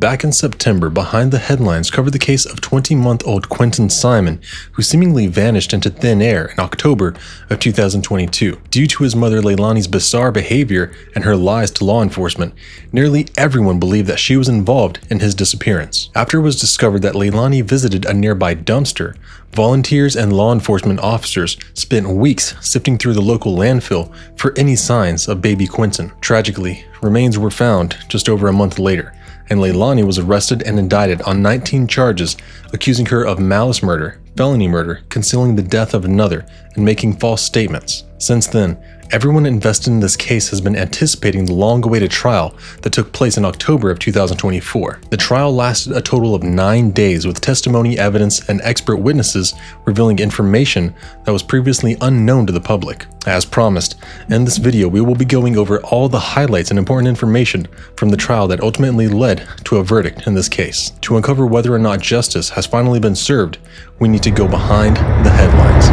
Back in September, Behind the Headlines covered the case of 20-month-old Quinton Simon, who seemingly vanished into thin air in October of 2022. Due to his mother Leilani's bizarre behavior and her lies to law enforcement, nearly everyone believed that she was involved in his disappearance. After it was discovered that Leilani visited a nearby dumpster, volunteers and law enforcement officers spent weeks sifting through the local landfill for any signs of baby Quinton. Tragically, remains were found just over a month later, and Leilani was arrested and indicted on 19 charges accusing her of malice murder, felony murder, concealing the death of another, and making false statements. Since then, everyone invested in this case has been anticipating the long-awaited trial that took place in October of 2024. The trial lasted a total of 9 days with testimony, evidence, and expert witnesses revealing information that was previously unknown to the public. As promised, in this video we will be going over all the highlights and important information from the trial that ultimately led to a verdict in this case. To uncover whether or not justice has finally been served, we need to go behind the headlines.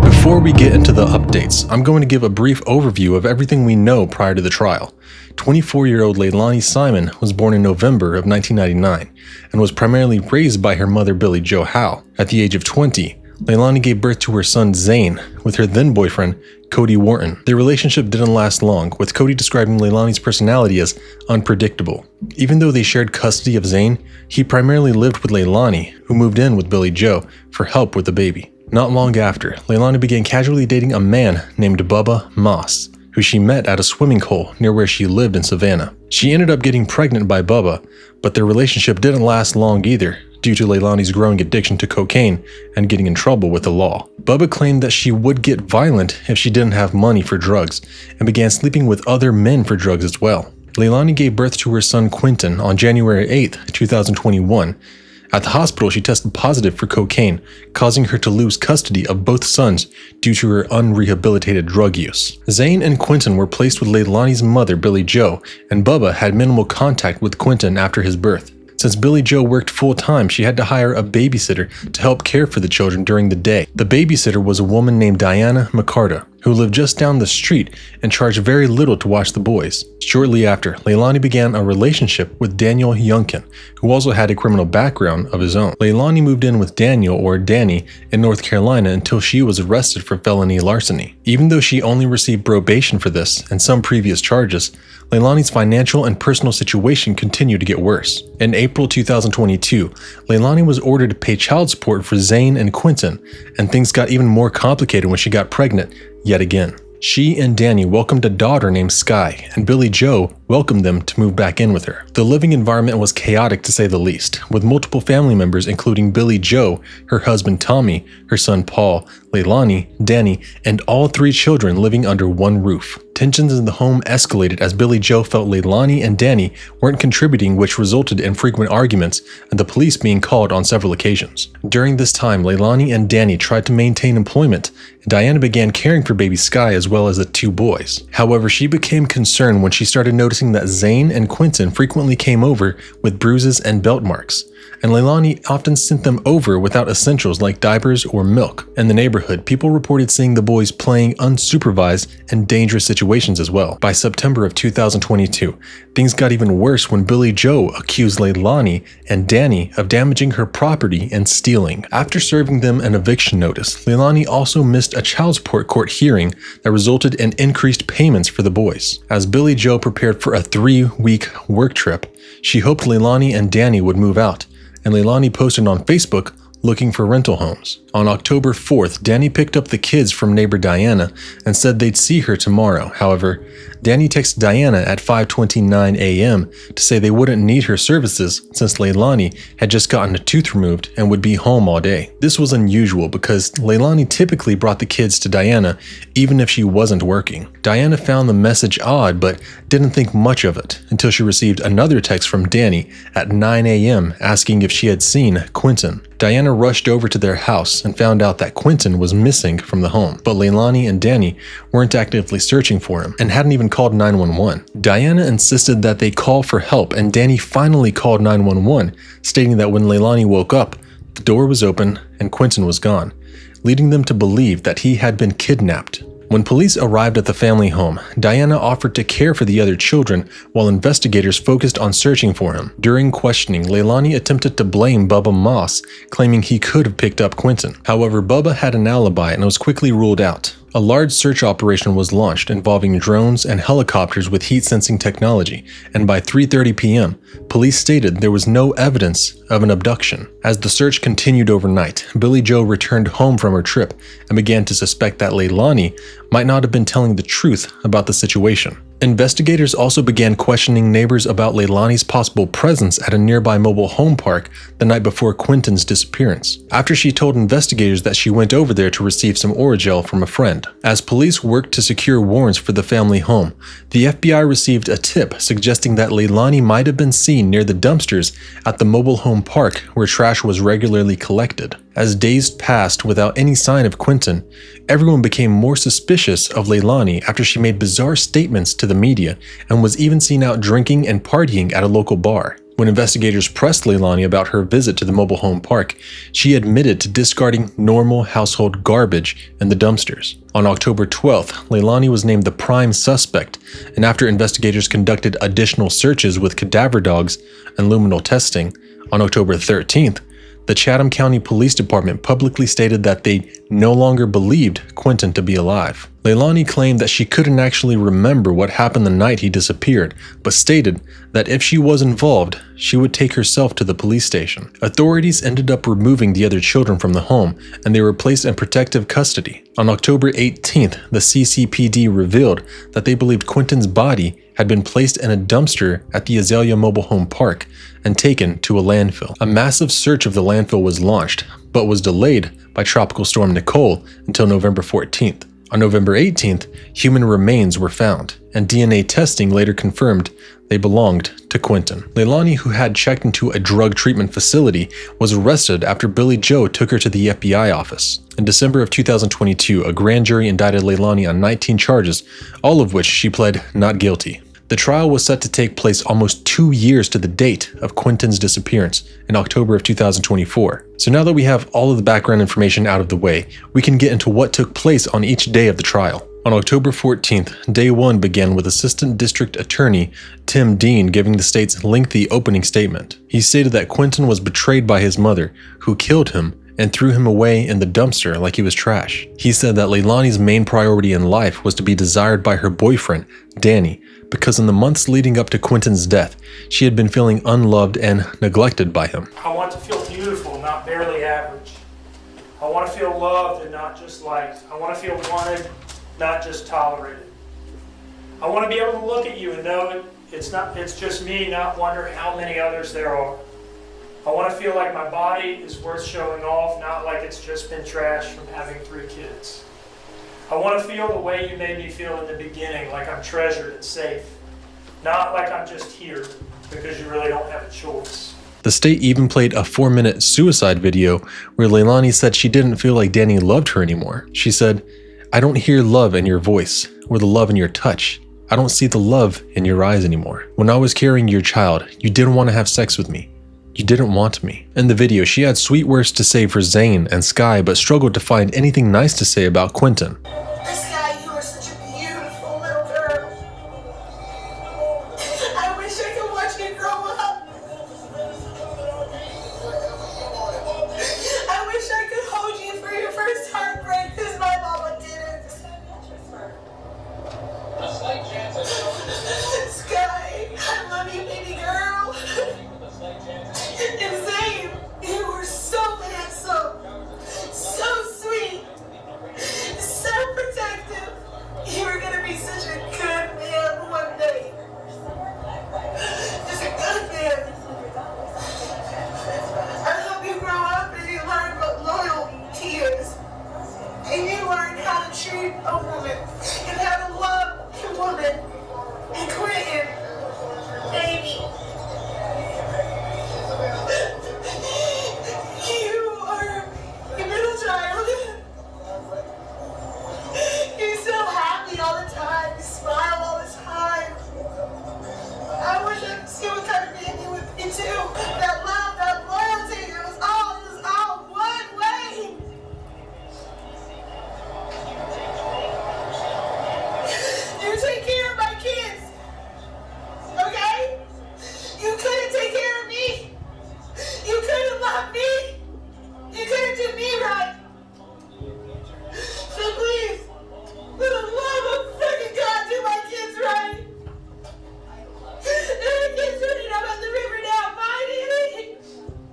Before we get into the updates, I'm going to give a brief overview of everything we know prior to the trial. 24-year-old Leilani Simon was born in November of 1999 and was primarily raised by her mother Billie Jo Howe. At the age of 20, Leilani gave birth to her son Zane with her then boyfriend Cody Wharton. Their relationship didn't last long, with Cody describing Leilani's personality as unpredictable. Even though they shared custody of Zane, he primarily lived with Leilani, who moved in with Billie Jo for help with the baby. Not long after, Leilani began casually dating a man named Bubba Moss, who she met at a swimming hole near where she lived in Savannah. She ended up getting pregnant by Bubba, but their relationship didn't last long either, due to Leilani's growing addiction to cocaine and getting in trouble with the law. Bubba claimed that she would get violent if she didn't have money for drugs, and began sleeping with other men for drugs as well. Leilani gave birth to her son Quinton on January 8, 2021. At the hospital, she tested positive for cocaine, causing her to lose custody of both sons due to her unrehabilitated drug use. Zane and Quinton were placed with Leilani's mother, Billie Jo, and Bubba had minimal contact with Quinton after his birth. Since Billie Jo worked full-time, she had to hire a babysitter to help care for the children during the day. The babysitter was a woman named Diana McCarta, who lived just down the street and charged very little to watch the boys. Shortly after, Leilani began a relationship with Daniel Youngkin, who also had a criminal background of his own. Leilani moved in with Daniel, or Danny, in North Carolina until she was arrested for felony larceny. Even though she only received probation for this and some previous charges, Leilani's financial and personal situation continued to get worse. In April 2022, Leilani was ordered to pay child support for Zane and Quinton, and things got even more complicated when she got pregnant yet again. She and Danny welcomed a daughter named Sky, and Billie Jo welcomed them to move back in with her. The living environment was chaotic to say the least, with multiple family members including Billie Jo, her husband Tommy, her son Paul, Leilani, Danny, and all 3 children living under one roof. Tensions in the home escalated as Billie Jo felt Leilani and Danny weren't contributing, which resulted in frequent arguments and the police being called on several occasions. During this time, Leilani and Danny tried to maintain employment, and Diana began caring for baby Sky as well as the 2 boys. However, she became concerned when she started noticing that Zane and Quinton frequently came over with bruises and belt marks, and Leilani often sent them over without essentials like diapers or milk. In the neighborhood, people reported seeing the boys playing unsupervised and dangerous situations as well. By September of 2022, things got even worse when Billie Jo accused Leilani and Danny of damaging her property and stealing. After serving them an eviction notice, Leilani also missed a child support court hearing that resulted in increased payments for the boys. As Billie Jo prepared for a 3-week work trip, she hoped Leilani and Danny would move out, and Leilani posted on Facebook looking for rental homes. On October 4th, Danny picked up the kids from neighbor Diana and said they'd see her tomorrow. However, Danny texted Diana at 5:29 a.m. to say they wouldn't need her services since Leilani had just gotten a tooth removed and would be home all day. This was unusual because Leilani typically brought the kids to Diana even if she wasn't working. Diana found the message odd but didn't think much of it until she received another text from Danny at 9 a.m. asking if she had seen Quinton. Diana rushed over to their house and found out that Quinton was missing from the home, but Leilani and Danny weren't actively searching for him and hadn't even called 911. Diana insisted that they call for help, and Danny finally called 911, stating that when Leilani woke up, The door was open and Quinton was gone, leading them to believe that he had been kidnapped. When police arrived at the family home, Diana offered to care for the other children while investigators focused on searching for him. During questioning, Leilani attempted to blame Bubba Moss, claiming he could have picked up Quinton. However, Bubba had an alibi and was quickly ruled out. A large search operation was launched involving drones and helicopters with heat-sensing technology, and by 3:30 p.m., police stated there was no evidence of an abduction. As the search continued overnight, Billie Joe returned home from her trip and began to suspect that Leilani might not have been telling the truth about the situation. Investigators also began questioning neighbors about Leilani's possible presence at a nearby mobile home park the night before Quinton's disappearance, after she told investigators that she went over there to receive some Orajel from a friend. As police worked to secure warrants for the family home, the FBI received a tip suggesting that Leilani might have been seen near the dumpsters at the mobile home park where trash was regularly collected. As days passed without any sign of Quinton, everyone became more suspicious of Leilani after she made bizarre statements to the media and was even seen out drinking and partying at a local bar. When investigators pressed Leilani about her visit to the mobile home park, she admitted to discarding normal household garbage in the dumpsters. On October 12th, Leilani was named the prime suspect, and after investigators conducted additional searches with cadaver dogs and luminol testing, on October 13th, the Chatham County Police Department publicly stated that they no longer believed Quinton to be alive. Leilani claimed that she couldn't actually remember what happened the night he disappeared, but stated that if she was involved, she would take herself to the police station. Authorities ended up removing the other children from the home, and they were placed in protective custody. On October 18th, the CCPD revealed that they believed Quinton's body had been placed in a dumpster at the Azalea Mobile Home Park and taken to a landfill. A massive search of the landfill was launched, but was delayed by Tropical Storm Nicole until November 14th. On November 18th, human remains were found, and DNA testing later confirmed they belonged to Quinton. Leilani, who had checked into a drug treatment facility, was arrested after Billie Joe took her to the FBI office. In December of 2022, a grand jury indicted Leilani on 19 charges, all of which she pled not guilty. The trial was set to take place almost 2 years to the date of Quinton's disappearance in October of 2024. So now that we have all of the background information out of the way, we can get into what took place on each day of the trial. On October 14th, day 1 began with Assistant District Attorney Tim Dean giving the state's lengthy opening statement. He stated that Quinton was betrayed by his mother, who killed him and threw him away in the dumpster like he was trash. He said that Leilani's main priority in life was to be desired by her boyfriend, Danny, because in the months leading up to Quinton's death, she had been feeling unloved and neglected by him. I want to feel beautiful, not barely average. I want to feel loved and not just liked. I want to feel wanted, not just tolerated. I want to be able to look at you and know it's just me, not wonder how many others there are. I want to feel like my body is worth showing off, not like it's just been trashed from having 3 kids. I want to feel the way you made me feel in the beginning, like I'm treasured and safe, not like I'm just here because you really don't have a choice. The state even played a 4-minute suicide video where Leilani said she didn't feel like Danny loved her anymore. She said, "I don't hear love in your voice or the love in your touch. I don't see the love in your eyes anymore. When I was carrying your child, you didn't want to have sex with me. You didn't want me." In the video, she had sweet words to say for Zane and Sky, but struggled to find anything nice to say about Quinton. Sky, you are such a beautiful little girl. I wish I could watch you grow up. I wish I could hold you for your first heartbreak, because my mama didn't. Sky, I love you, baby girl. And Zane, you were so handsome, so sweet, so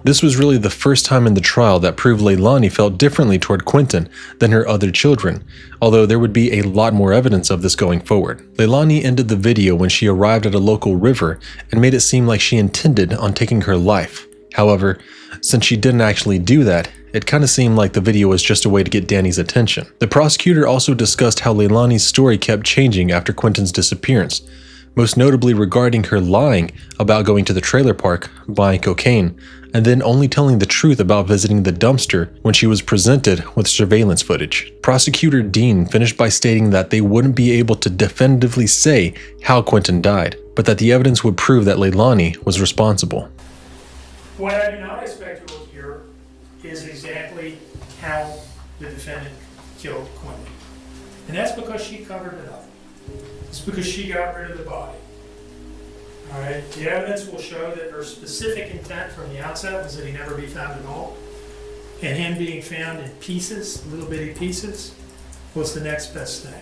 This was really the first time in the trial that proved Leilani felt differently toward Quinton than her other children, although there would be a lot more evidence of this going forward. Leilani ended the video when she arrived at a local river and made it seem like she intended on taking her life. However, since she didn't actually do that, it kind of seemed like the video was just a way to get Danny's attention. The prosecutor also discussed how Leilani's story kept changing after Quinton's disappearance, most notably regarding her lying about going to the trailer park, buying cocaine, and then only telling the truth about visiting the dumpster when she was presented with surveillance footage. Prosecutor Dean finished by stating that they wouldn't be able to definitively say how Quinton died, but that the evidence would prove that Leilani was responsible. What I do not expect you will hear is exactly how the defendant killed Quinton. And that's because she covered it up. It's because she got rid of the body. All right. The evidence will show that her specific intent from the outset was that he never be found at all. And him being found in pieces, little bitty pieces, was the next best thing.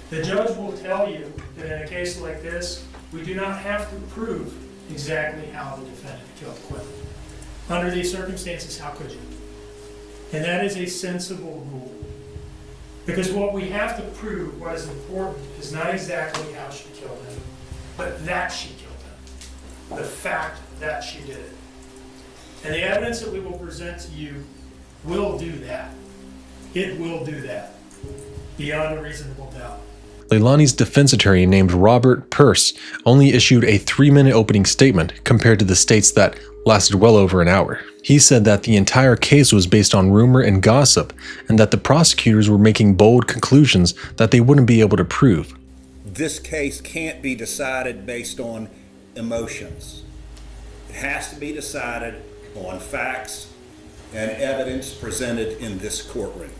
The judge will tell you that in a case like this, we do not have to prove exactly how the defendant killed Quinton. Under these circumstances, how could you? And that is a sensible rule. Because what we have to prove, what is important, is not exactly how she killed him, but that she killed him. The fact that she did it. And the evidence that we will present to you will do that. It will do that, beyond a reasonable doubt. Leilani's defense attorney named Robert Peirce only issued a 3-minute opening statement compared to the state's that lasted well over an hour. He said that the entire case was based on rumor and gossip, and that the prosecutors were making bold conclusions that they wouldn't be able to prove. This case can't be decided based on emotions. It has to be decided on facts and evidence presented in this courtroom.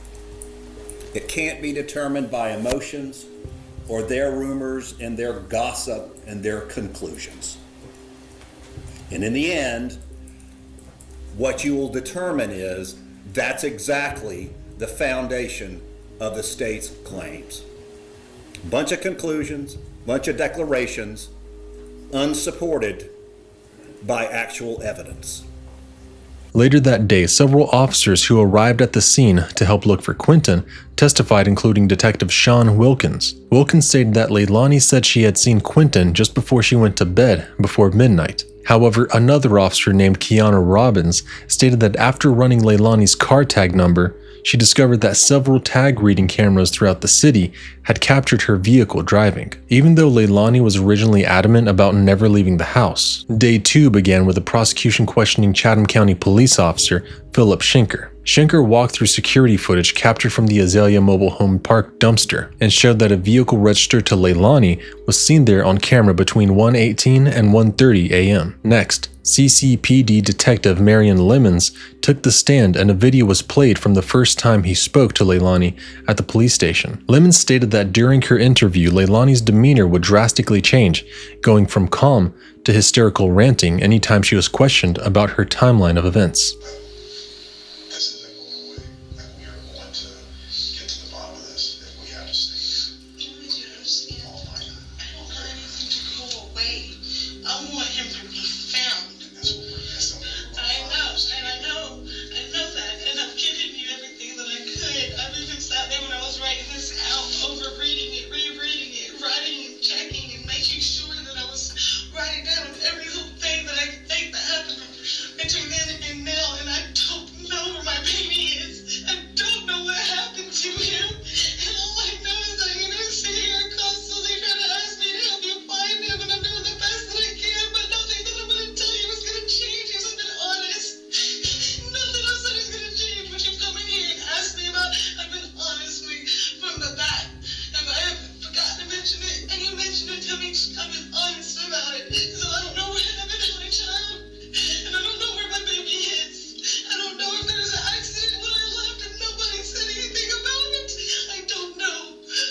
It can't be determined by emotions or their rumors and their gossip and their conclusions. And in the end, what you will determine is that's exactly the foundation of the state's claims. Bunch of conclusions, bunch of declarations, unsupported by actual evidence. Later that day, several officers who arrived at the scene to help look for Quinton testified, including Detective Sean Wilkins. Wilkins stated that Leilani said she had seen Quinton just before she went to bed before midnight. However, another officer named Kiana Robbins stated that after running Leilani's car tag number, she discovered that several tag reading cameras throughout the city had captured her vehicle driving, even though Leilani was originally adamant about never leaving the house. Day 2 began with the prosecution questioning Chatham County police officer Philip Schenker. Schenker walked through security footage captured from the Azalea Mobile Home Park dumpster and showed that a vehicle registered to Leilani was seen there on camera between 1:18 and 1:30 a.m. Next, CCPD Detective Marion Lemons took the stand and a video was played from the first time he spoke to Leilani at the police station. Lemons stated that during her interview, Leilani's demeanor would drastically change, going from calm to hysterical ranting anytime she was questioned about her timeline of events. This is the only way that we are going to get to the bottom of this, if we have to stay here. You need to understand. Oh my God. I don't want anything to go away. I want him to be found. That's the only way. I know that, and I've given you everything that I could. I've even sat there when I was writing this out, over reading it, rereading it, writing and checking and making sure that I was writing down every little thing that I could think that happened between then and now, and I don't know where my baby is. I don't know what happened to him, and all I know is that you're gonna sit here and constantly try to ask me to help you find him, and I'm doing the best that I can, but nothing that I'm gonna tell you is gonna change because I've been honest. Nothing else that is gonna change what you've come in here and asked me about. I've been honestly from the back. If I haven't forgotten to mention it, and you mentioned it to me, I've been honest about it. So I don't know what happened to my child, and I don't know where my baby is. I don't know if there was an accident when I left and nobody said anything about it. I don't know.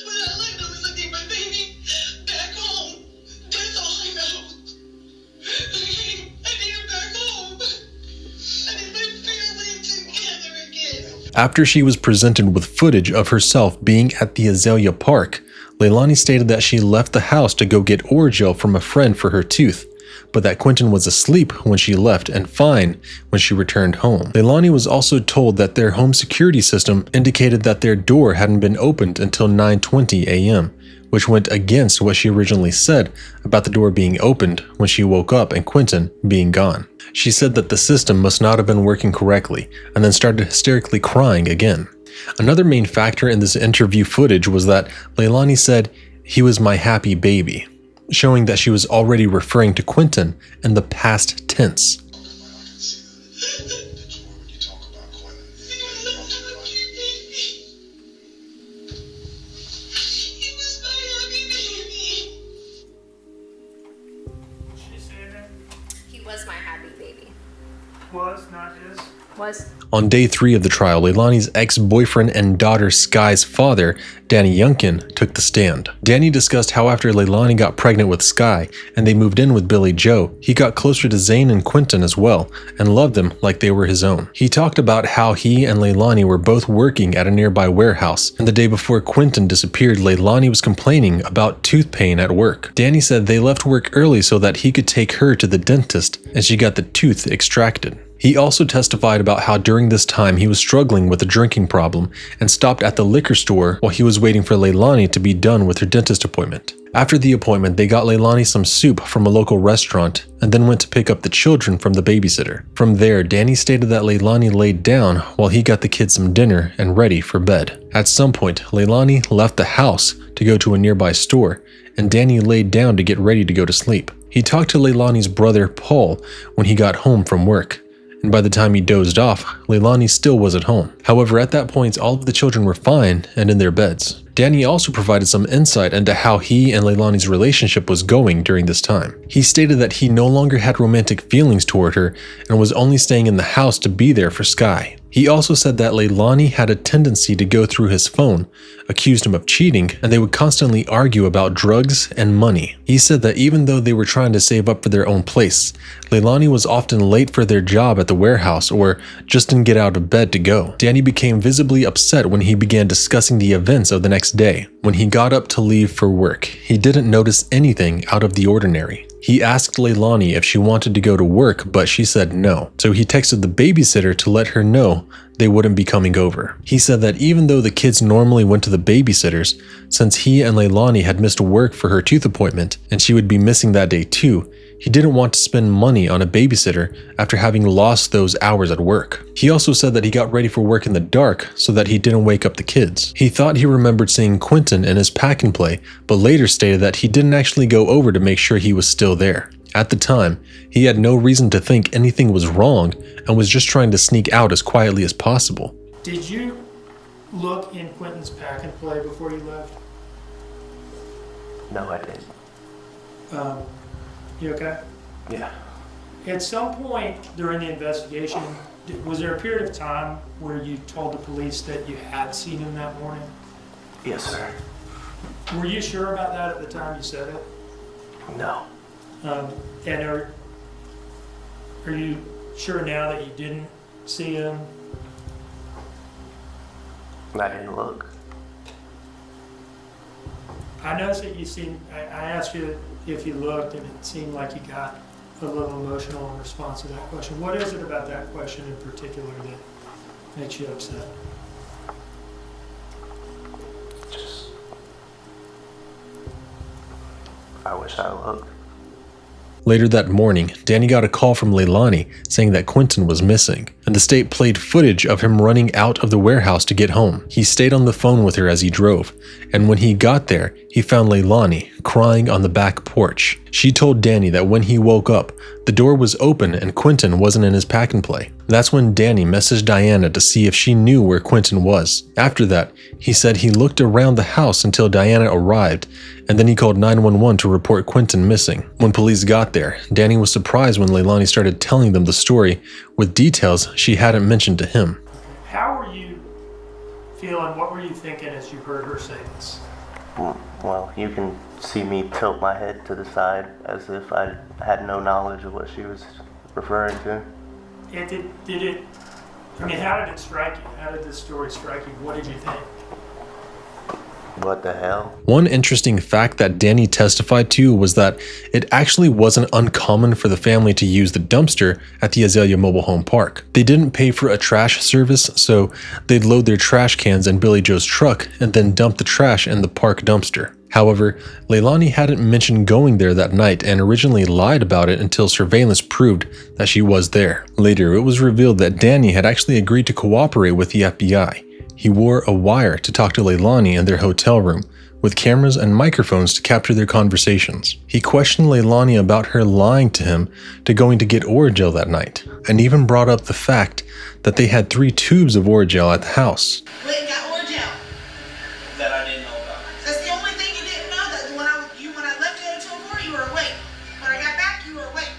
But all I know is I need my baby back home. That's all I know. I need him back home. I need my family together again. After she was presented with footage of herself being at the Azalea Park, Leilani stated that she left the house to go get Orajel from a friend for her tooth, but that Quinton was asleep when she left and fine when she returned home. Leilani was also told that their home security system indicated that their door hadn't been opened until 9:20 a.m., which went against what she originally said about the door being opened when she woke up and Quinton being gone. She said that the system must not have been working correctly and then started hysterically crying again. Another main factor in this interview footage was that Leilani said, "He was my happy baby," showing that she was already referring to Quinton in the past tense. I can see the joy when you talk about Quinton. He was my happy baby. She said that He was my happy baby. was, not his. Was. On day 3 of the trial, Leilani's ex-boyfriend and daughter Sky's father, Danny Youngkin, took the stand. Danny discussed how after Leilani got pregnant with Sky and they moved in with Billy Joe, he got closer to Zane and Quinton as well and loved them like they were his own. He talked about how he and Leilani were both working at a nearby warehouse, and the day before Quinton disappeared, Leilani was complaining about tooth pain at work. Danny said they left work early so that he could take her to the dentist and she got the tooth extracted. He also testified about how during this time he was struggling with a drinking problem and stopped at the liquor store while he was waiting for Leilani to be done with her dentist appointment. After the appointment, they got Leilani some soup from a local restaurant and then went to pick up the children from the babysitter. From there, Danny stated that Leilani laid down while he got the kids some dinner and ready for bed. At some point, Leilani left the house to go to a nearby store, and Danny laid down to get ready to go to sleep. He talked to Leilani's brother, Paul, when he got home from work, and by the time he dozed off, Leilani still was at home. However, at that point, all of the children were fine and in their beds. Danny also provided some insight into how he and Leilani's relationship was going during this time. He stated that he no longer had romantic feelings toward her and was only staying in the house to be there for Sky. He also said that Leilani had a tendency to go through his phone, accused him of cheating, and they would constantly argue about drugs and money. He said that even though they were trying to save up for their own place, Leilani was often late for their job at the warehouse or just didn't get out of bed to go. Danny became visibly upset when he began discussing the events of the next day. When he got up to leave for work, he didn't notice anything out of the ordinary. He asked Leilani if she wanted to go to work, but she said no. So he texted the babysitter to let her know they wouldn't be coming over. He said that even though the kids normally went to the babysitters, since he and Leilani had missed work for her tooth appointment and she would be missing that day too, he didn't want to spend money on a babysitter after having lost those hours at work. He also said that he got ready for work in the dark so that he didn't wake up the kids. He thought he remembered seeing Quinton in his pack and play, but later stated that he didn't actually go over to make sure he was still there. At the time, he had no reason to think anything was wrong and was just trying to sneak out as quietly as possible. Did you look in Quinton's pack and play before you left? No, I didn't. You okay? Yeah. At some point during the investigation, was there a period of time where you told the police that you had seen him that morning? Yes, sir. Were you sure about that at the time you said it? No. And are you sure now that you didn't see him? I didn't look. I noticed that you seemed, I asked you if you looked, and it seemed like you got a little emotional in response to that question. What is it about that question in particular that makes you upset? Just, I wish I looked. Later that morning, Danny got a call from Leilani saying that Quinton was missing, and the state played footage of him running out of the warehouse to get home. He stayed on the phone with her as he drove, and when he got there, he found Leilani crying on the back porch. She told Danny that when he woke up, the door was open and Quinton wasn't in his pack and play. That's when Danny messaged Diana to see if she knew where Quinton was. After that, he said he looked around the house until Diana arrived, and then he called 911 to report Quinton missing. When police got there, Danny was surprised when Leilani started telling them the story with details she hadn't mentioned to him. How were you feeling? What were you thinking as you heard her say this? Well, you can see me tilt my head to the side as if I had no knowledge of what she was referring to. How did it strike you? How did this story strike you? What did you think? What the hell? One interesting fact that Danny testified to was that it actually wasn't uncommon for the family to use the dumpster at the Azalea Mobile Home Park. They didn't pay for a trash service, so they'd load their trash cans in Billy Joe's truck and then dump the trash in the park dumpster. However, Leilani hadn't mentioned going there that night and originally lied about it until surveillance proved that she was there. Later, it was revealed that Danny had actually agreed to cooperate with the FBI. He wore a wire to talk to Leilani in their hotel room, with cameras and microphones to capture their conversations. He questioned Leilani about her lying to him to going to get Orajel that night, and even brought up the fact that they had 3 tubes of Orajel at the house. Went and got Orajel. That I didn't know about. That's the only thing you didn't know, that when I left you at 204, you were awake. When I got back, you were awake.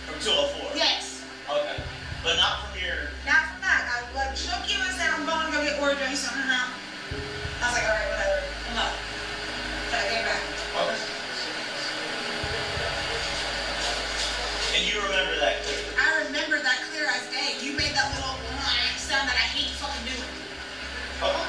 From 204? Yes. Okay. But not from here. Not from that. I shook you and said, I'm going to go get Orajel. You said, no. I was like, all right, whatever. I'm up. So I came back. Okay. And you remember that clearly? I remember that clear as day. You made that little sound that I hate fucking doing. Okay.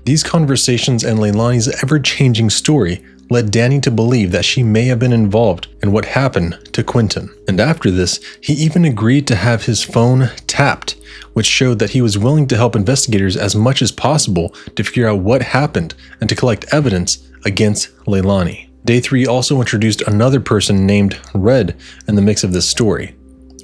These conversations and Leilani's ever-changing story led Danny to believe that she may have been involved in what happened to Quinton. And after this, he even agreed to have his phone tapped, which showed that he was willing to help investigators as much as possible to figure out what happened and to collect evidence against Leilani. Day 3 also introduced another person named Red in the mix of this story.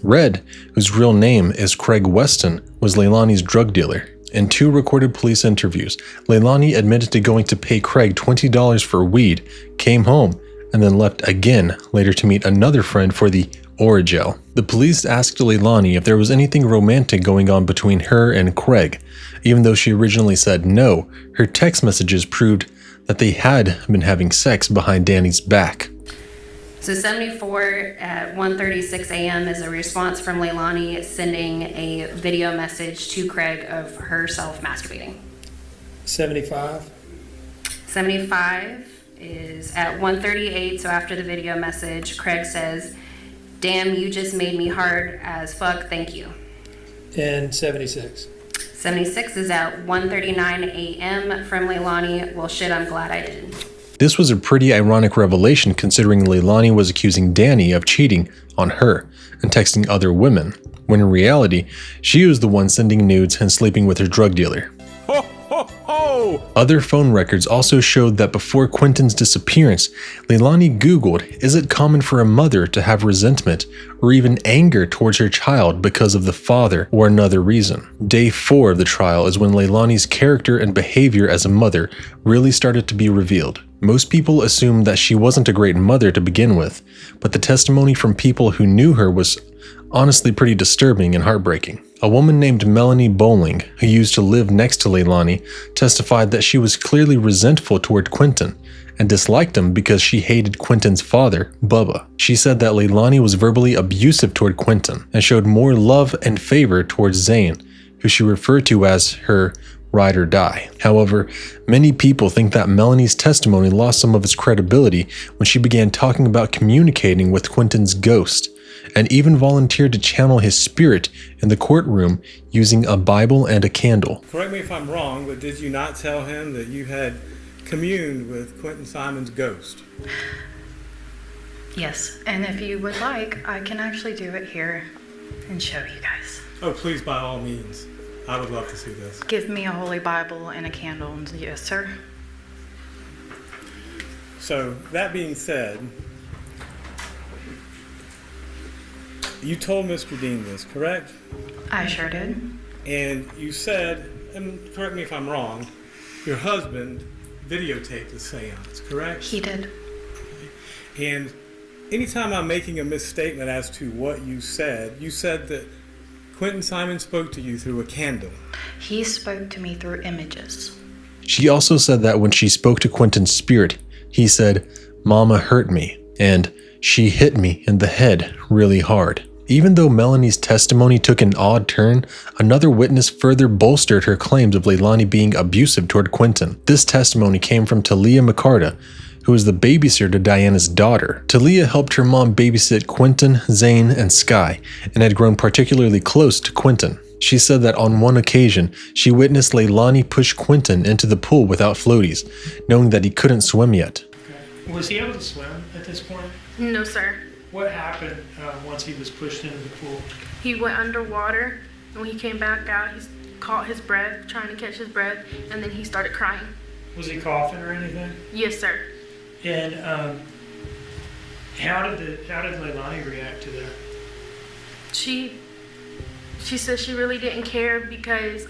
Red, whose real name is Craig Weston, was Leilani's drug dealer. In 2 recorded police interviews, Leilani admitted to going to pay Craig $20 for weed, came home, and then left again later to meet another friend for the Orajel. The police asked Leilani if there was anything romantic going on between her and Craig. Even though she originally said no, her text messages proved that they had been having sex behind Danny's back. So 74 at 1:36 a.m. is a response from Leilani sending a video message to Craig of herself masturbating. 75. 75 is at 1:38, so after the video message, Craig says, "Damn, you just made me hard as fuck, thank you." And 76. 76 is at 1:39 a.m. from Leilani, "Well shit, I'm glad I did." This was a pretty ironic revelation considering Leilani was accusing Danny of cheating on her and texting other women, when in reality, she was the one sending nudes and sleeping with her drug dealer. Ho, ho, ho! Other phone records also showed that before Quinton's disappearance, Leilani Googled, is it common for a mother to have resentment or even anger towards her child because of the father or another reason? Day 4 of the trial is when Leilani's character and behavior as a mother really started to be revealed. Most people assumed that she wasn't a great mother to begin with, but the testimony from people who knew her was honestly pretty disturbing and heartbreaking. A woman named Melanie Bowling, who used to live next to Leilani, testified that she was clearly resentful toward Quinton and disliked him because she hated Quinton's father, Bubba. She said that Leilani was verbally abusive toward Quinton and showed more love and favor towards Zane, who she referred to as her ride or die. However, many people think that Melanie's testimony lost some of its credibility when she began talking about communicating with Quinton's ghost, and even volunteered to channel his spirit in the courtroom using a Bible and a candle. Correct me if I'm wrong, but did you not tell him that you had communed with Quinton Simon's ghost? Yes, and if you would like, I can actually do it here and show you guys. Oh, please, by all means. I would love to see this. Give me a holy Bible and a candle, and yes, sir. So, that being said, you told Mr. Dean this, correct? I sure did. And you said, and correct me if I'm wrong, your husband videotaped the seance, correct? He did. And anytime I'm making a misstatement as to what you said that Quinton Simon spoke to you through a candle. He spoke to me through images. She also said that when she spoke to Quinton's spirit, he said, "Mama hurt me," and "she hit me in the head really hard." Even though Melanie's testimony took an odd turn, another witness further bolstered her claims of Leilani being abusive toward Quinton. This testimony came from Talia McCarta, who was the babysitter to Diana's daughter. Talia helped her mom babysit Quinton, Zane, and Sky, and had grown particularly close to Quinton. She said that on one occasion, she witnessed Leilani push Quinton into the pool without floaties, knowing that he couldn't swim yet. Okay. Was he able to swim at this point? No, sir. What happened once he was pushed into the pool? He went underwater, and when he came back out, he caught his breath, trying to catch his breath, and then he started crying. Was he coughing or anything? Yes, sir. And how did Leilani react to that? She said she really didn't care because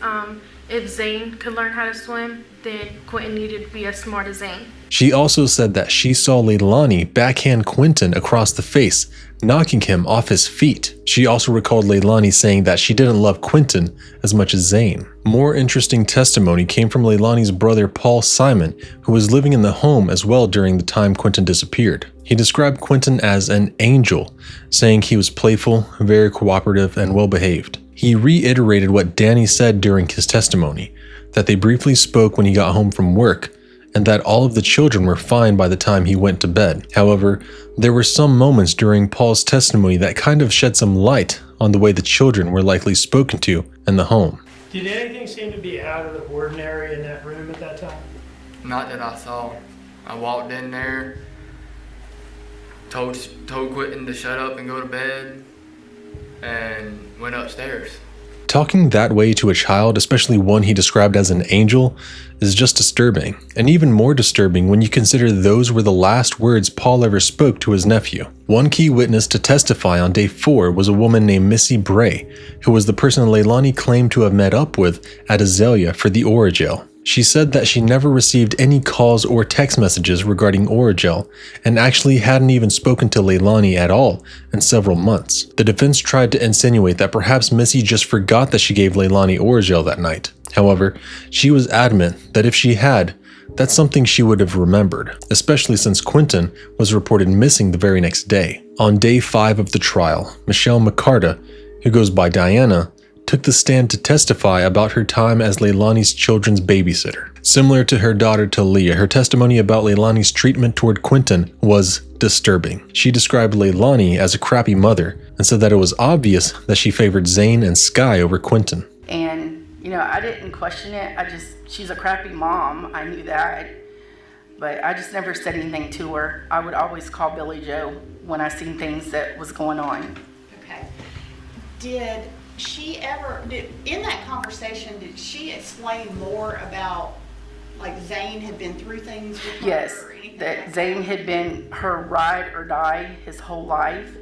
if Zane could learn how to swim, then Quinton needed to be as smart as Zane. She also said that she saw Leilani backhand Quinton across the face, knocking him off his feet. She also recalled Leilani saying that she didn't love Quinton as much as Zane. More interesting testimony came from Leilani's brother Paul Simon, who was living in the home as well during the time Quinton disappeared. He described Quinton as an angel, saying he was playful, very cooperative, and well-behaved. He reiterated what Danny said during his testimony, that they briefly spoke when he got home from work, and that all of the children were fine by the time he went to bed. However, there were some moments during Paul's testimony that kind of shed some light on the way the children were likely spoken to in the home. Did anything seem to be out of the ordinary in that room at that time? Not that I saw. I walked in there, told Quinton to shut up and go to bed, and went upstairs. Talking that way to a child, especially one he described as an angel, is just disturbing, and even more disturbing when you consider those were the last words Paul ever spoke to his nephew. One key witness to testify on day 4 was a woman named Missy Bray, who was the person Leilani claimed to have met up with at Azalea for the Oragel. She said that she never received any calls or text messages regarding Oragel, and actually hadn't even spoken to Leilani at all in several months. The defense tried to insinuate that perhaps Missy just forgot that she gave Leilani Oragel that night. However, she was adamant that if she had, that's something she would have remembered, especially since Quinton was reported missing the very next day. On day 5 of the trial, Michelle McCarta, who goes by Diana, took the stand to testify about her time as Leilani's children's babysitter. Similar to her daughter Talia, her testimony about Leilani's treatment toward Quinton was disturbing. She described Leilani as a crappy mother and said that it was obvious that she favored Zane and Sky over Quinton. And, I didn't question it. She's a crappy mom. I knew that. But I just never said anything to her. I would always call Billy Joe when I seen things that was going on. Okay. Did she ever, in that conversation, did she explain more about, like, Zane had been through things with her? Yes, or anything that like Zane had been her ride or die his whole life.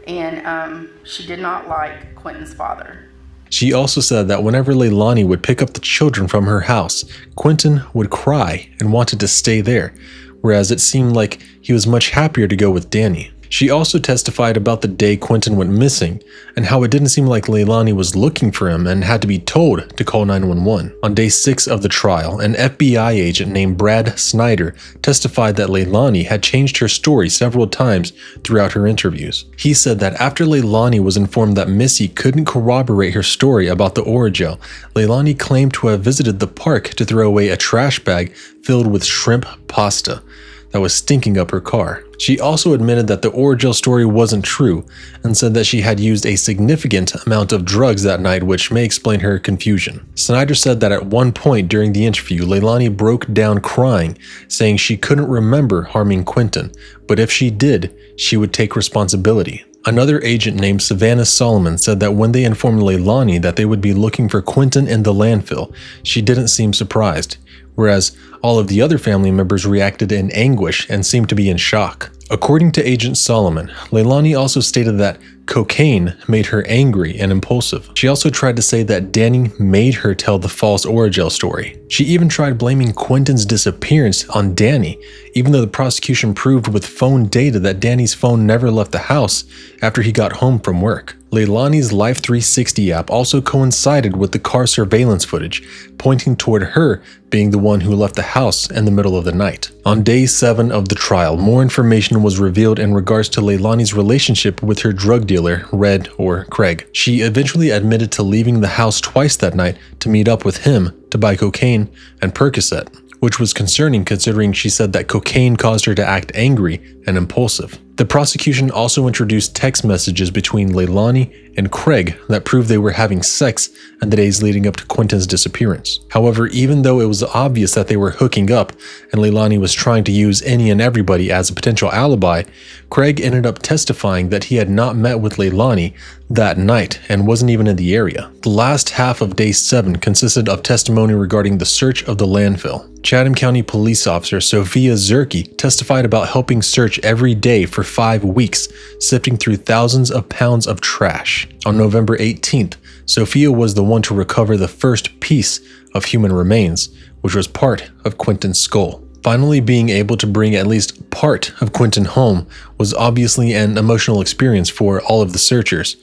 And she did not like Quinton's father. She also said that whenever Leilani would pick up the children from her house, Quinton would cry and wanted to stay there, whereas it seemed like he was much happier to go with Danny. She also testified about the day Quinton went missing and how it didn't seem like Leilani was looking for him and had to be told to call 911. On day 6 of the trial, an FBI agent named Brad Snyder testified that Leilani had changed her story several times throughout her interviews. He said that after Leilani was informed that Missy couldn't corroborate her story about the Oragel, Leilani claimed to have visited the park to throw away a trash bag filled with shrimp pasta that was stinking up her car. She also admitted that the Oragel story wasn't true and said that she had used a significant amount of drugs that night, which may explain her confusion. Snyder said that at one point during the interview, Leilani broke down crying, saying she couldn't remember harming Quinton, but if she did, she would take responsibility. Another agent named Savannah Solomon said that when they informed Leilani that they would be looking for Quinton in the landfill, she didn't seem surprised, whereas all of the other family members reacted in anguish and seemed to be in shock. According to Agent Solomon, Leilani also stated that cocaine made her angry and impulsive. She also tried to say that Danny made her tell the false Oragel story. She even tried blaming Quinton's disappearance on Danny, even though the prosecution proved with phone data that Danny's phone never left the house after he got home from work. Leilani's Life 360 app also coincided with the car surveillance footage, pointing toward her being the one who left the house in the middle of the night. On day 7 of the trial, more information was revealed in regards to Leilani's relationship with her drug dealer, Red or Craig. She eventually admitted to leaving the house twice that night to meet up with him to buy cocaine and Percocet, which was concerning considering she said that cocaine caused her to act angry and impulsive. The prosecution also introduced text messages between Leilani and Craig that proved they were having sex in the days leading up to Quinton's disappearance. However, even though it was obvious that they were hooking up and Leilani was trying to use any and everybody as a potential alibi, Craig ended up testifying that he had not met with Leilani that night and wasn't even in the area. The last half of day 7 consisted of testimony regarding the search of the landfill. Chatham County police officer Sophia Zerke testified about helping search every day for 5 weeks, sifting through thousands of pounds of trash. On November 18th, Sophia was the one to recover the first piece of human remains, which was part of Quinton's skull. Finally being able to bring at least part of Quinton home was obviously an emotional experience for all of the searchers,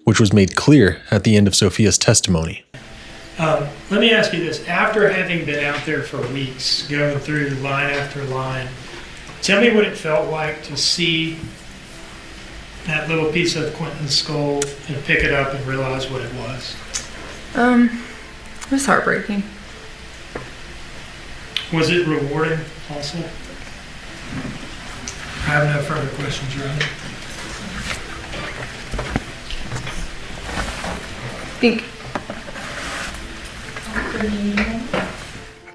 which was made clear at the end of Sophia's testimony. Let me ask you this. After having been out there for weeks, going through line after line, tell me what it felt like to see that little piece of Quinton's skull and pick it up and realize what it was. It was heartbreaking. Was it rewarding also? I have no further questions, Your Honor.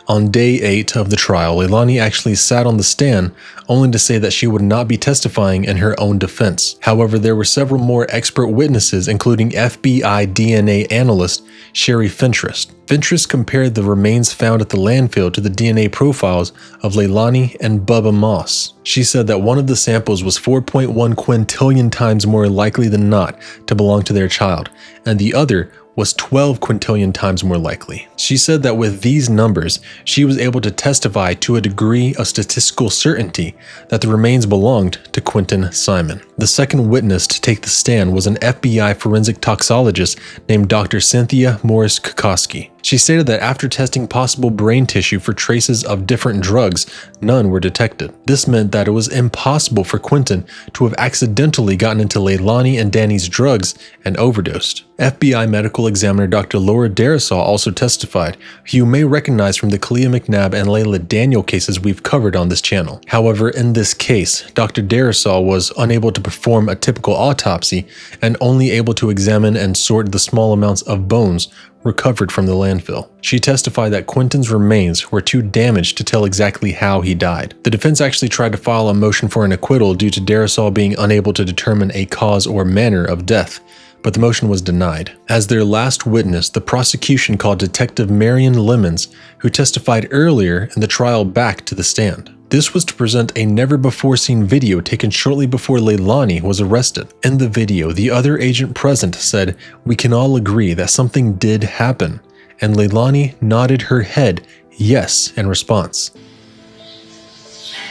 On day 8 of the trial, Leilani actually sat on the stand only to say that she would not be testifying in her own defense. However, there were several more expert witnesses, including FBI DNA analyst Sherry Fentress. Fentress compared the remains found at the landfill to the DNA profiles of Leilani and Bubba Moss. She said that one of the samples was 4.1 quintillion times more likely than not to belong to their child, and the other was 12 quintillion times more likely. She said that with these numbers, she was able to testify to a degree of statistical certainty that the remains belonged to Quinton Simon. The second witness to take the stand was an FBI forensic toxologist named Dr. Cynthia Morris Kukoski. She stated that after testing possible brain tissue for traces of different drugs, none were detected. This meant that it was impossible for Quinton to have accidentally gotten into Leilani and Danny's drugs and overdosed. FBI medical examiner Dr. Laura Darisaw also testified, who you may recognize from the Kalia McNabb and Layla Daniel cases we've covered on this channel. However, in this case, Dr. Darisaw was unable to perform a typical autopsy and only able to examine and sort the small amounts of bones recovered from the landfill. She testified that Quinton's remains were too damaged to tell exactly how he died. The defense actually tried to file a motion for an acquittal due to Darisaw being unable to determine a cause or manner of death, but the motion was denied. As their last witness, the prosecution called Detective Marion Lemons, who testified earlier in the trial, back to the stand. This was to present a never-before-seen video taken shortly before Leilani was arrested. In the video, the other agent present said, "We can all agree that something did happen," and Leilani nodded her head yes in response. I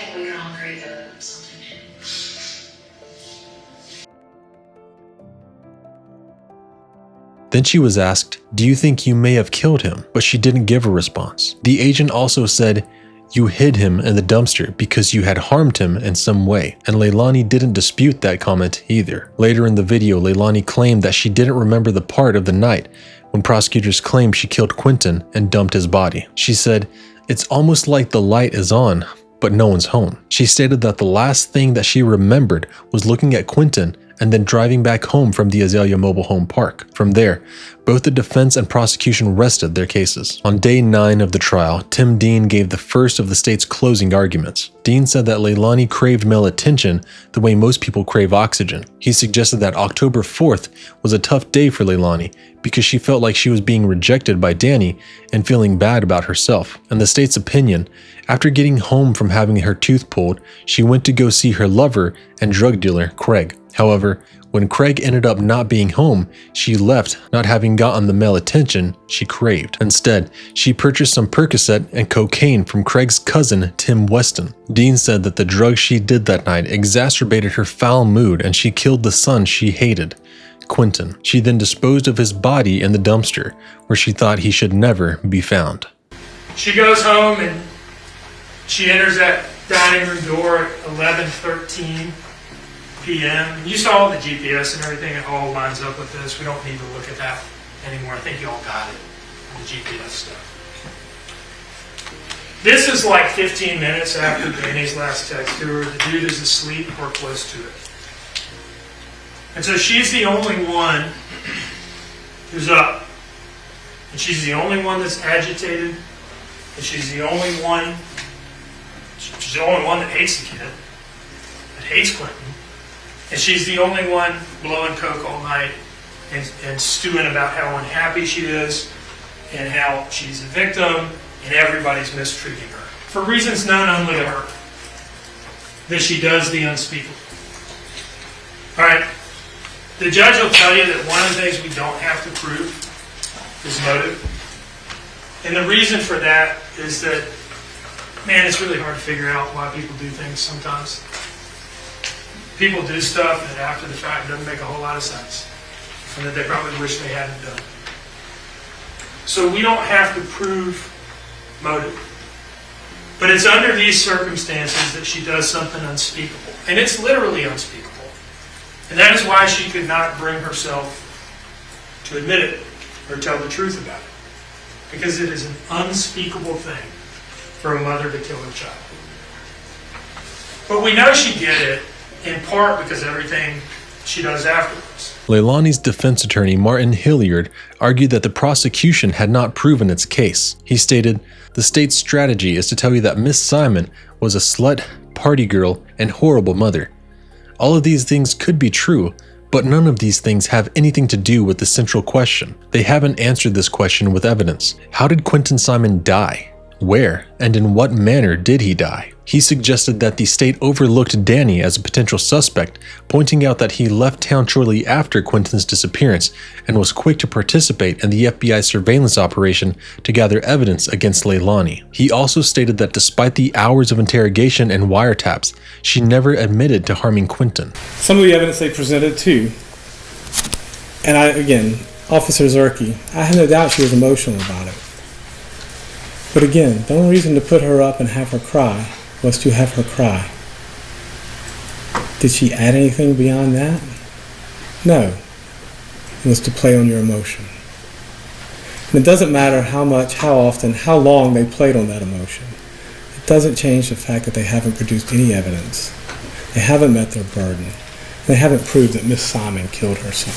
think we can all agree that something did. Then she was asked, "Do you think you may have killed him?" But she didn't give a response. The agent also said, "You hid him in the dumpster because you had harmed him in some way," and Leilani didn't dispute that comment either. Later in the video, Leilani claimed that she didn't remember the part of the night when prosecutors claimed she killed Quinton and dumped his body. She said, "It's almost like the light is on, but no one's home." She stated that the last thing that she remembered was looking at Quinton and then driving back home from the Azalea Mobile Home Park. From there, both the defense and prosecution rested their cases. On day 9 of the trial, Tim Dean gave the first of the state's closing arguments. Dean said that Leilani craved male attention the way most people crave oxygen. He suggested that October 4th was a tough day for Leilani because she felt like she was being rejected by Danny and feeling bad about herself. In the state's opinion, after getting home from having her tooth pulled, she went to go see her lover and drug dealer, Craig. However, when Craig ended up not being home, she left, not having gotten the male attention she craved. Instead, she purchased some Percocet and cocaine from Craig's cousin, Tim Weston. Dean said that the drugs she did that night exacerbated her foul mood and she killed the son she hated, Quinton. She then disposed of his body in the dumpster, where she thought he should never be found. She goes home and she enters that dining room door at 11:13 p.m. You saw the GPS and everything. It all lines up with this. We don't need to look at that anymore. I think you all got it, the GPS stuff. This is like 15 minutes after Danny's last text to her. The dude is asleep or close to it. And so she's the only one who's up. And she's the only one that's agitated. And she's the only one that hates the kid, that hates Quinton. And she's the only one blowing coke all night and stewing about how unhappy she is and how she's a victim and everybody's mistreating her. For reasons known only to her, that she does the unspeakable. All right, the judge will tell you that one of the things we don't have to prove is motive. And the reason for that is that, man, it's really hard to figure out why people do things sometimes. People do stuff that after the fact doesn't make a whole lot of sense, and that they probably wish they hadn't done. So we don't have to prove motive. But it's under these circumstances that she does something unspeakable. And it's literally unspeakable. And that is why she could not bring herself to admit it or tell the truth about it. Because it is an unspeakable thing for a mother to kill her child. But we know she did it in part because everything she does afterwards. Leilani's defense attorney, Martin Hilliard, argued that the prosecution had not proven its case. He stated, "The state's strategy is to tell you that Miss Simon was a slut, party girl, and horrible mother. All of these things could be true, but none of these things have anything to do with the central question. They haven't answered this question with evidence. How did Quinton Simon die? Where and in what manner did he die?" He suggested that the state overlooked Danny as a potential suspect, pointing out that he left town shortly after Quinton's disappearance and was quick to participate in the FBI surveillance operation to gather evidence against Leilani. He also stated that despite the hours of interrogation and wiretaps, she never admitted to harming Quinton. Some of the evidence they presented too, and again, Officer Zerke, I have no doubt she was emotional about it. But again, the only reason to put her up and have her cry was to have her cry. Did she add anything beyond that? No. It was to play on your emotion. And it doesn't matter how much, how often, how long they played on that emotion. It doesn't change the fact that they haven't produced any evidence. They haven't met their burden. They haven't proved that Miss Simon killed her son.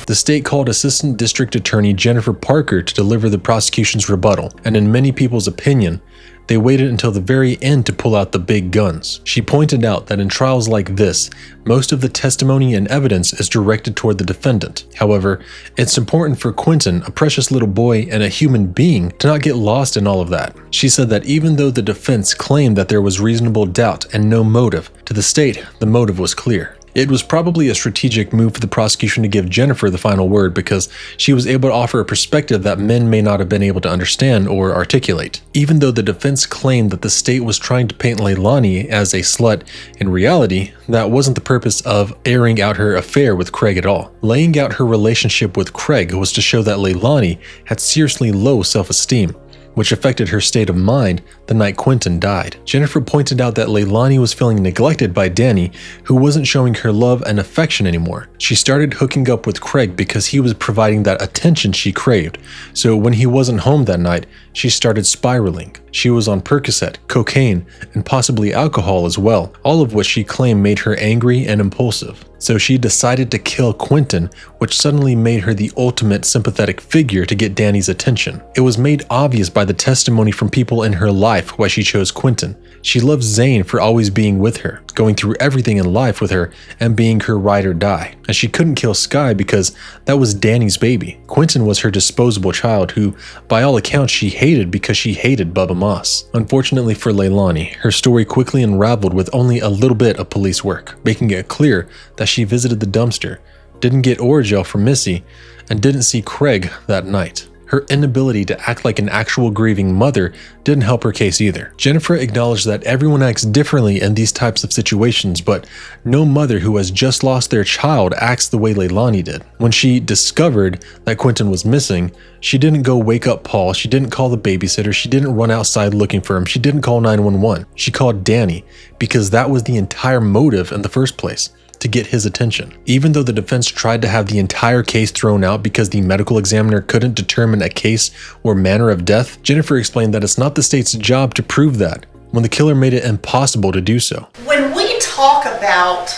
The state called Assistant District Attorney Jennifer Parker to deliver the prosecution's rebuttal, and in many people's opinion, they waited until the very end to pull out the big guns. She pointed out that in trials like this, most of the testimony and evidence is directed toward the defendant. However, it's important for Quinton, a precious little boy and a human being, to not get lost in all of that. She said that even though the defense claimed that there was reasonable doubt and no motive, to the state, the motive was clear. It was probably a strategic move for the prosecution to give Jennifer the final word because she was able to offer a perspective that men may not have been able to understand or articulate. Even though the defense claimed that the state was trying to paint Leilani as a slut, in reality, that wasn't the purpose of airing out her affair with Craig at all. Laying out her relationship with Craig was to show that Leilani had seriously low self-esteem, which affected her state of mind the night Quinton died. Jennifer pointed out that Leilani was feeling neglected by Danny, who wasn't showing her love and affection anymore. She started hooking up with Craig because he was providing that attention she craved, so when he wasn't home that night, she started spiraling. She was on Percocet, cocaine, and possibly alcohol as well, all of which she claimed made her angry and impulsive. So she decided to kill Quinton, which suddenly made her the ultimate sympathetic figure to get Danny's attention. It was made obvious by the testimony from people in her life why she chose Quinton. She loved Zane for always being with her, going through everything in life with her, and being her ride or die. And she couldn't kill Sky because that was Danny's baby. Quinton was her disposable child who, by all accounts, she hated because she hated Bubba Moss. Unfortunately for Leilani, her story quickly unraveled with only a little bit of police work, making it clear that she visited the dumpster, didn't get Oragel from Missy, and didn't see Craig that night. Her inability to act like an actual grieving mother didn't help her case either. Jennifer acknowledged that everyone acts differently in these types of situations, but no mother who has just lost their child acts the way Leilani did. When she discovered that Quinton was missing, she didn't go wake up Paul, she didn't call the babysitter, she didn't run outside looking for him, she didn't call 911. She called Danny, because that was the entire motive in the first place, to get his attention. Even though the defense tried to have the entire case thrown out because the medical examiner couldn't determine a case or manner of death, Jennifer explained that it's not the state's job to prove that, when the killer made it impossible to do so. When we talk about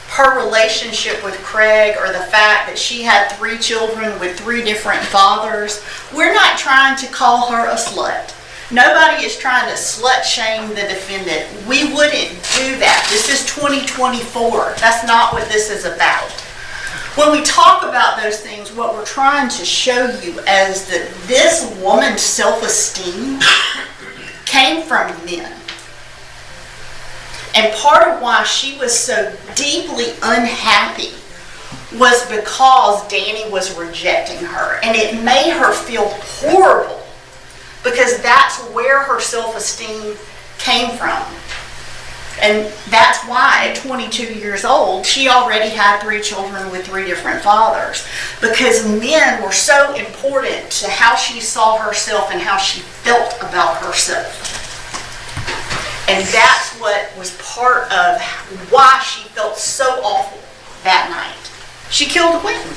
her relationship with Craig, or the fact that she had 3 children with 3 different fathers, we're not trying to call her a slut. Nobody is trying to slut shame the defendant. We wouldn't do that. This is 2024. That's not what this is about. When we talk about those things, what we're trying to show you is that this woman's self-esteem came from men. And part of why she was so deeply unhappy was because Danny was rejecting her. And it made her feel horrible, because that's where her self-esteem came from. And that's why at 22 years old, she already had 3 children with 3 different fathers. Because men were so important to how she saw herself and how she felt about herself. And that's what was part of why she felt so awful that night. She killed Quinton.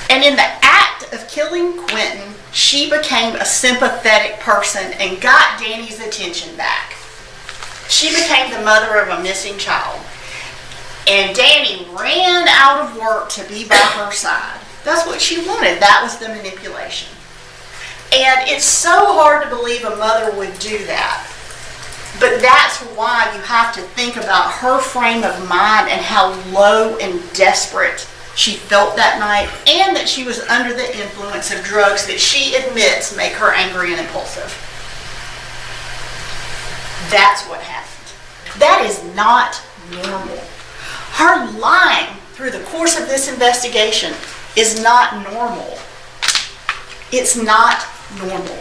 And in the act of killing Quinton, she became a sympathetic person and got Danny's attention back. She became the mother of a missing child. And Danny ran out of work to be by her side. That's what she wanted. That was the manipulation. And it's so hard to believe a mother would do that. But that's why you have to think about her frame of mind and how low and desperate she felt that night, and that she was under the influence of drugs that she admits make her angry and impulsive. That's what happened. That is not normal. Her lying through the course of this investigation is not normal. It's not normal.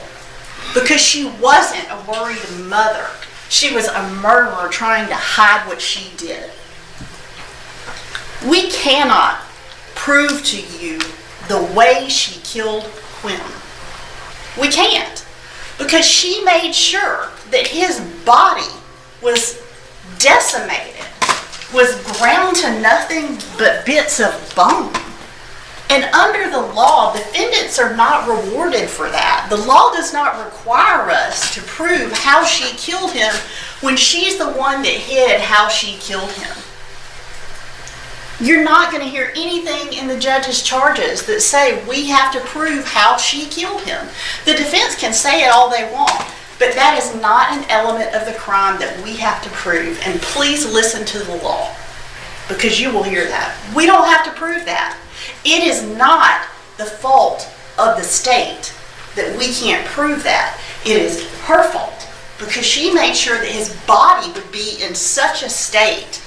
Because she wasn't a worried mother. She was a murderer trying to hide what she did. We cannot prove to you the way she killed Quinton. We can't. Because she made sure that his body was decimated, was ground to nothing but bits of bone. And under the law, defendants are not rewarded for that. The law does not require us to prove how she killed him when she's the one that hid how she killed him. You're not going to hear anything in the judge's charges that say we have to prove how she killed him. The defense can say it all they want, but that is not an element of the crime that we have to prove. And please listen to the law, because you will hear that. We don't have to prove that. It is not the fault of the state that we can't prove that. It is her fault, because she made sure that his body would be in such a state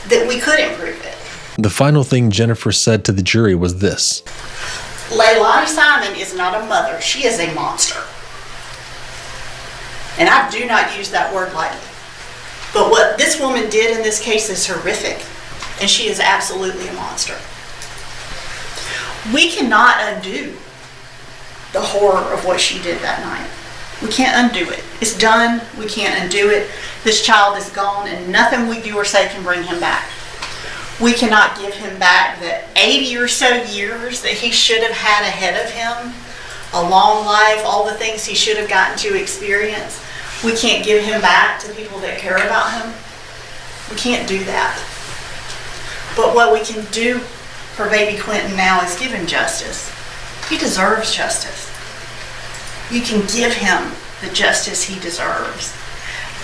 that we couldn't prove it. The final thing Jennifer said to the jury was this: Leilani Simon is not a mother. She is a monster. And I do not use that word lightly. But what this woman did in this case is horrific. And she is absolutely a monster. We cannot undo the horror of what she did that night. We can't undo it. It's done. We can't undo it. This child is gone, and nothing we do or say can bring him back. We cannot give him back the 80 or so years that he should have had ahead of him, a long life, all the things he should have gotten to experience. We can't give him back to people that care about him. We can't do that. But what we can do for baby Quinton now is give him justice. He deserves justice. You can give him the justice he deserves,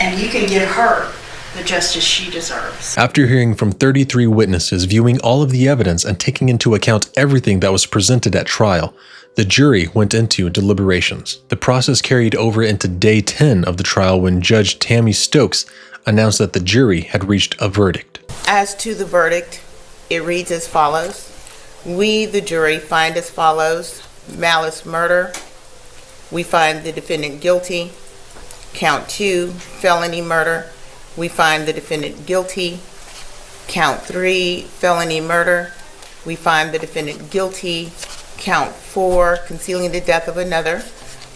and you can give her the justice she deserves. After hearing from 33 witnesses, viewing all of the evidence, and taking into account everything that was presented at trial, the jury went into deliberations. The process carried over into day 10 of the trial when Judge Tammy Stokes announced that the jury had reached a verdict. As to the verdict, it reads as follows. We, the jury, find as follows: malice murder. We find the defendant guilty. Count 2, felony murder. We find the defendant guilty. Count 3, felony murder. We find the defendant guilty. Count 4, concealing the death of another.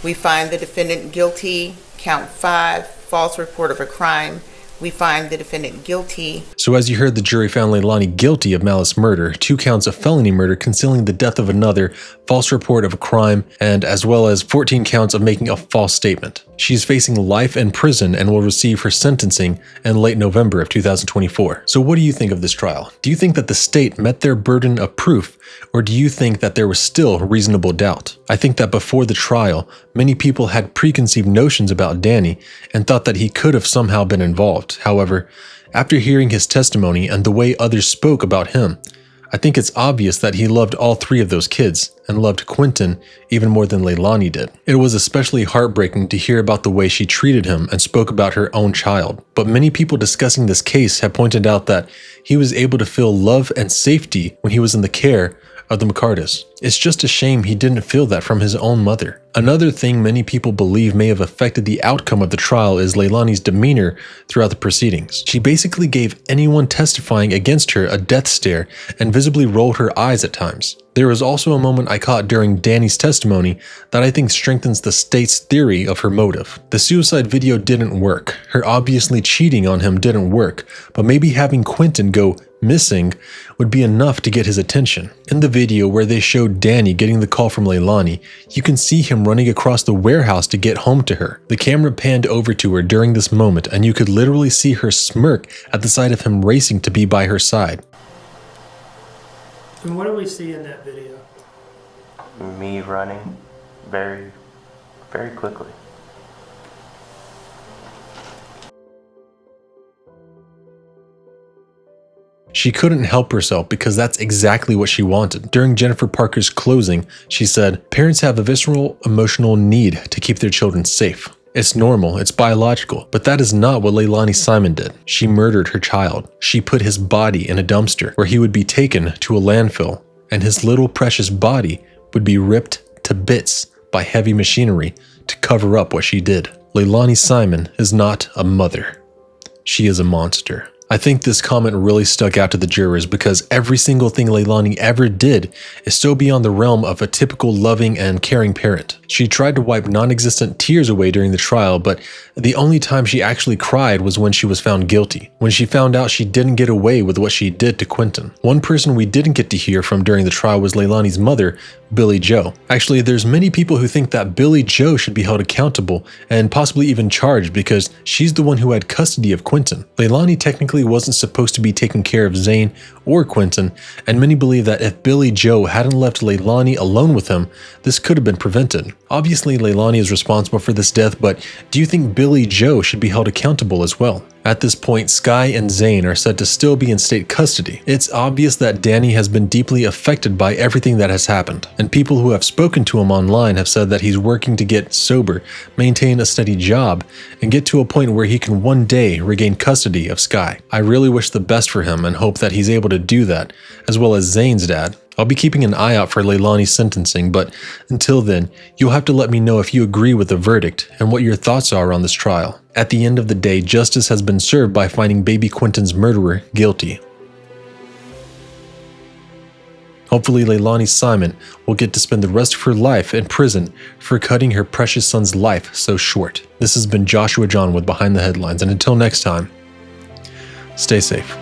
We find the defendant guilty. Count 5, false report of a crime. We find the defendant guilty. So as you heard, the jury found Leilani guilty of malice murder, 2 counts of felony murder, concealing the death of another, false report of a crime, and as well as 14 counts of making a false statement. She is facing life in prison and will receive her sentencing in late November of 2024. So what do you think of this trial? Do you think that the state met their burden of proof, or do you think that there was still reasonable doubt? I think that before the trial, many people had preconceived notions about Danny and thought that he could have somehow been involved. However, after hearing his testimony and the way others spoke about him, I think it's obvious that he loved all 3 of those kids and loved Quinton even more than Leilani did. It was especially heartbreaking to hear about the way she treated him and spoke about her own child. But many people discussing this case have pointed out that he was able to feel love and safety when he was in the care of the McCartys. It's just a shame he didn't feel that from his own mother. Another thing many people believe may have affected the outcome of the trial is Leilani's demeanor throughout the proceedings. She basically gave anyone testifying against her a death stare and visibly rolled her eyes at times. There was also a moment I caught during Danny's testimony that I think strengthens the state's theory of her motive. The suicide video didn't work. Her obviously cheating on him didn't work, but maybe having Quinton go missing would be enough to get his attention. In the video where they showed Danny getting the call from Leilani, you can see him running across the warehouse to get home to her. The camera panned over to her during this moment and you could literally see her smirk at the sight of him racing to be by her side. And what do we see in that video? Me running very, very quickly. She couldn't help herself because that's exactly what she wanted. During Jennifer Parker's closing, she said, "Parents have a visceral, emotional need to keep their children safe. It's normal, it's biological, but that is not what Leilani Simon did. She murdered her child. She put his body in a dumpster where he would be taken to a landfill, and his little precious body would be ripped to bits by heavy machinery to cover up what she did. Leilani Simon is not a mother. She is a monster." I think this comment really stuck out to the jurors because every single thing Leilani ever did is so beyond the realm of a typical loving and caring parent. She tried to wipe non-existent tears away during the trial, but the only time she actually cried was when she was found guilty, when she found out she didn't get away with what she did to Quinton. One person we didn't get to hear from during the trial was Leilani's mother, Billie Joe. Actually, there's many people who think that Billie Joe should be held accountable and possibly even charged because she's the one who had custody of Quinton. Leilani technically wasn't supposed to be taking care of Zane or Quinton, and many believe that if Billie Joe hadn't left Leilani alone with him, this could have been prevented. Obviously, Leilani is responsible for this death, but do you think Billie Joe should be held accountable as well? At this point, Skye and Zane are said to still be in state custody. It's obvious that Danny has been deeply affected by everything that has happened, and people who have spoken to him online have said that he's working to get sober, maintain a steady job, and get to a point where he can one day regain custody of Skye. I really wish the best for him and hope that he's able to do that, as well as Zane's dad. I'll be keeping an eye out for Leilani's sentencing, but until then, you'll have to let me know if you agree with the verdict and what your thoughts are on this trial. At the end of the day, justice has been served by finding baby Quinton's murderer guilty. Hopefully, Leilani Simon will get to spend the rest of her life in prison for cutting her precious son's life so short. This has been Joshua John with Behind the Headlines, and until next time, stay safe.